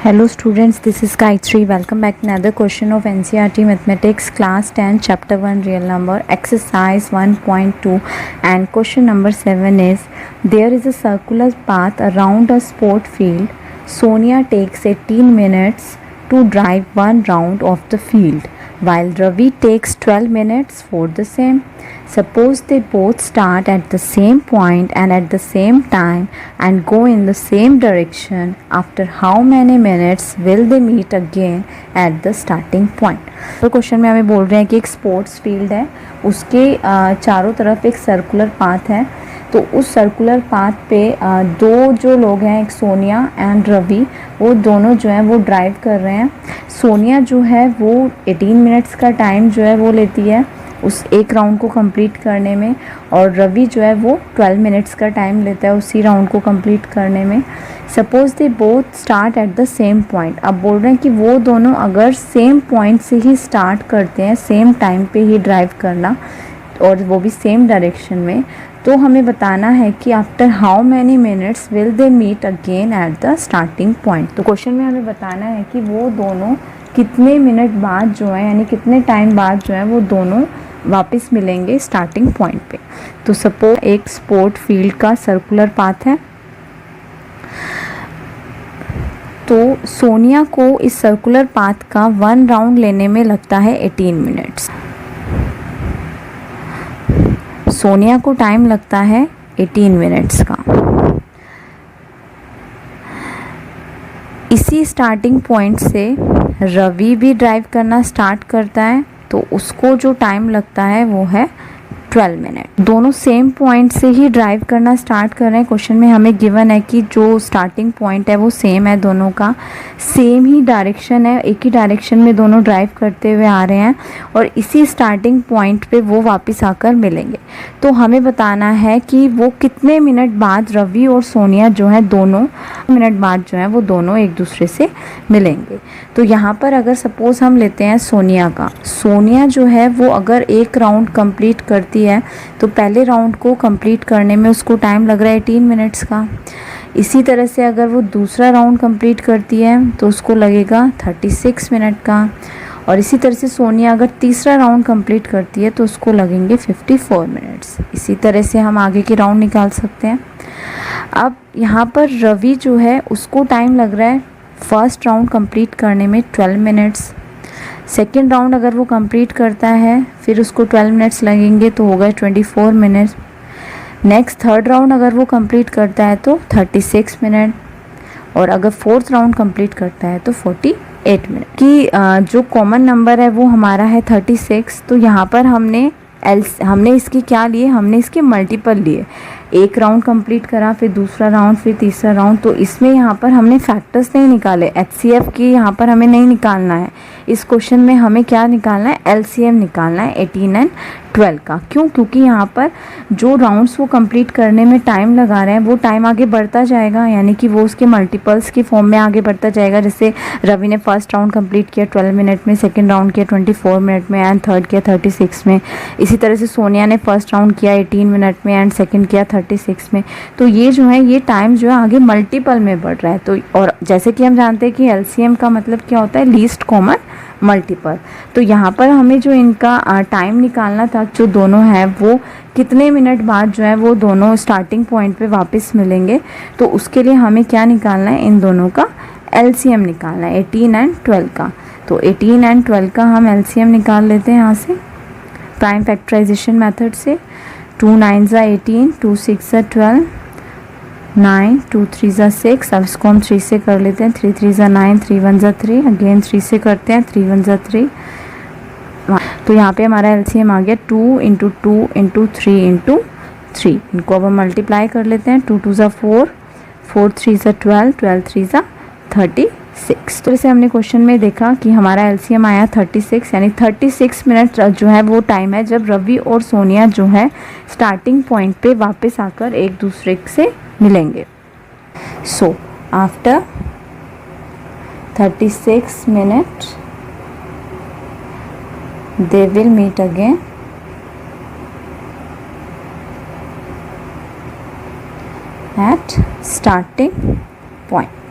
Hello students, this is Gayatri. Welcome back to another question of NCERT Mathematics Class 10 Chapter 1 Real Number Exercise 1.2 and question number 7 is there is a circular path around a sport field. Sonia takes 18 minutes to drive one round of the field while Ravi takes 12 minutes for the same. Suppose they both start at the same point and at the same time and go in the same direction. After how many minutes will they meet again at the starting point? तो question में हमें बोल रहे हैं कि एक sports field है, उसके चारों तरफ एक सर्कुलर पाथ है. तो उस सर्कुलर पाथ पे दो जो लोग हैं, एक सोनिया एंड रवि, वो दोनों जो हैं वो ड्राइव कर रहे हैं. सोनिया जो है वो 18 मिनट्स का टाइम जो है वो लेती है उस एक राउंड को कंप्लीट करने में, और रवि जो है वो 12 मिनट्स का टाइम लेता है उसी राउंड को कंप्लीट करने में. Suppose they both start at the same point. अब बोल रहे हैं कि वो दोनों अगर सेम पॉइंट से ही स्टार्ट करते हैं, सेम टाइम पे ही ड्राइव करना और वो भी सेम डायरेक्शन में, तो हमें बताना है कि after how many minutes will they meet again at the starting point. तो क्वेश्चन में हमें बताना है कि वो दोनों कितने मिनट बाद जो है, यानी कितने टाइम बाद जो है वो दोनों वापस मिलेंगे स्टार्टिंग पॉइंट पे. तो सपोज एक स्पोर्ट फील्ड का सर्कुलर पाथ है. तो सोनिया को इस सर्कुलर पाथ का वन राउंड लेने में लगता है 18 मिनट्स. सोनिया को टाइम लगता है 18 मिनट्स का. इसी स्टार्टिंग पॉइंट से रवि भी ड्राइव करना स्टार्ट करता है, तो उसको जो टाइम लगता है वो है 12 मिनट. दोनों सेम पॉइंट से ही ड्राइव करना स्टार्ट कर रहे हैं. क्वेश्चन में हमें गिवन है कि जो स्टार्टिंग पॉइंट है वो सेम है, दोनों का सेम ही डायरेक्शन है, एक ही डायरेक्शन में दोनों ड्राइव करते हुए आ रहे हैं और इसी स्टार्टिंग पॉइंट पे वो वापस आकर मिलेंगे. तो हमें बताना है कि वो कितने मिनट बाद रवि और सोनिया जो है दोनों मिनट बाद जो है वो दोनों एक दूसरे से मिलेंगे. तो यहाँ पर अगर सपोज़ हम लेते हैं सोनिया का, सोनिया जो है वो अगर एक राउंड कंप्लीट करती है तो पहले राउंड को कंप्लीट करने में उसको टाइम लग रहा है 18 मिनट्स का. इसी तरह से अगर वो दूसरा राउंड कंप्लीट करती है तो उसको लगेगा 36 मिनट का. और इसी तरह से सोनिया अगर तीसरा राउंड कंप्लीट करती है तो उसको लगेंगे 54 मिनट्स. इसी तरह से हम आगे के राउंड निकाल सकते हैं. अब यहाँ पर रवि जो है उसको टाइम लग रहा है फर्स्ट राउंड कंप्लीट करने में 12 मिनट्स. सेकेंड राउंड अगर वो कंप्लीट करता है फिर उसको 12 मिनट्स लगेंगे, तो हो गए 24 मिनट्स. नेक्स्ट थर्ड राउंड अगर वो कंप्लीट करता है तो 36 मिनट, और अगर फोर्थ राउंड कंप्लीट करता है तो 48 मिनट. की जो कॉमन नंबर है वो हमारा है 36. तो यहाँ पर हमने इसकी क्या लिए, हमने इसके मल्टीपल लिए. एक राउंड कंप्लीट करा, फिर दूसरा राउंड, फिर तीसरा राउंड. तो इसमें यहाँ पर हमने फैक्टर्स नहीं निकाले, HCF की यहाँ पर हमें नहीं निकालना है. इस क्वेश्चन में हमें क्या निकालना है, LCM निकालना है 18 एंड 12 का. क्यों? क्योंकि यहाँ पर जो राउंड्स वो कंप्लीट करने में टाइम लगा रहे हैं वो टाइम आगे बढ़ता जाएगा, यानी कि वो उसके मल्टीपल्स की फॉर्म में आगे बढ़ता जाएगा. जैसे रवि ने फर्स्ट राउंड कंप्लीट किया 12 मिनट में, सेकेंड राउंड किया 24 मिनट में एंड थर्ड किया 36 में. इसी तरह से सोनिया ने फर्स्ट राउंड किया 18 मिनट में एंड सेकेंड किया 36 में. तो ये जो है ये टाइम जो है आगे मल्टीपल में बढ़ रहा है. तो और जैसे कि हम जानते हैं कि LCM का मतलब क्या होता है, लीस्ट कॉमन मल्टीपल. तो यहाँ पर हमें जो इनका टाइम निकालना था, जो दोनों हैं वो कितने मिनट बाद जो है वो दोनों स्टार्टिंग पॉइंट पे वापस मिलेंगे. तो उसके लिए हमें क्या निकालना है, इन दोनों का LCM निकालना है 18 एंड 12 का. तो 18 एंड 12 का हम LCM निकाल लेते हैं यहाँ से प्राइम फैक्टराइजेशन मेथड से. 2 9 ज़ा 18, 2 6 ज़ा 12, 9 2 3 ज़ा 6. अब इसको हम 3 से कर लेते हैं. 3 3 ज़ा 9, 3 1 ज़ा 3, अगेन 3 से करते हैं. 3 1 ज़ा 3. तो यहाँ पे हमारा LCM आ गया 2 इंटू 2 इंटू 3 इंटू 3. इनको अब हम मल्टीप्लाई कर लेते हैं. 2 2 ज़ा 4, 4 3 ज़ा 12, 12 3 ज़ा 36. तो जैसे हमने क्वेश्चन में देखा कि हमारा LCM आया 36, यानी 36 मिनट जो है वो टाइम है जब रवि और सोनिया जो है स्टार्टिंग पॉइंट पे वापस आकर एक दूसरे से मिलेंगे. So after 36 minute they will meet again at starting point.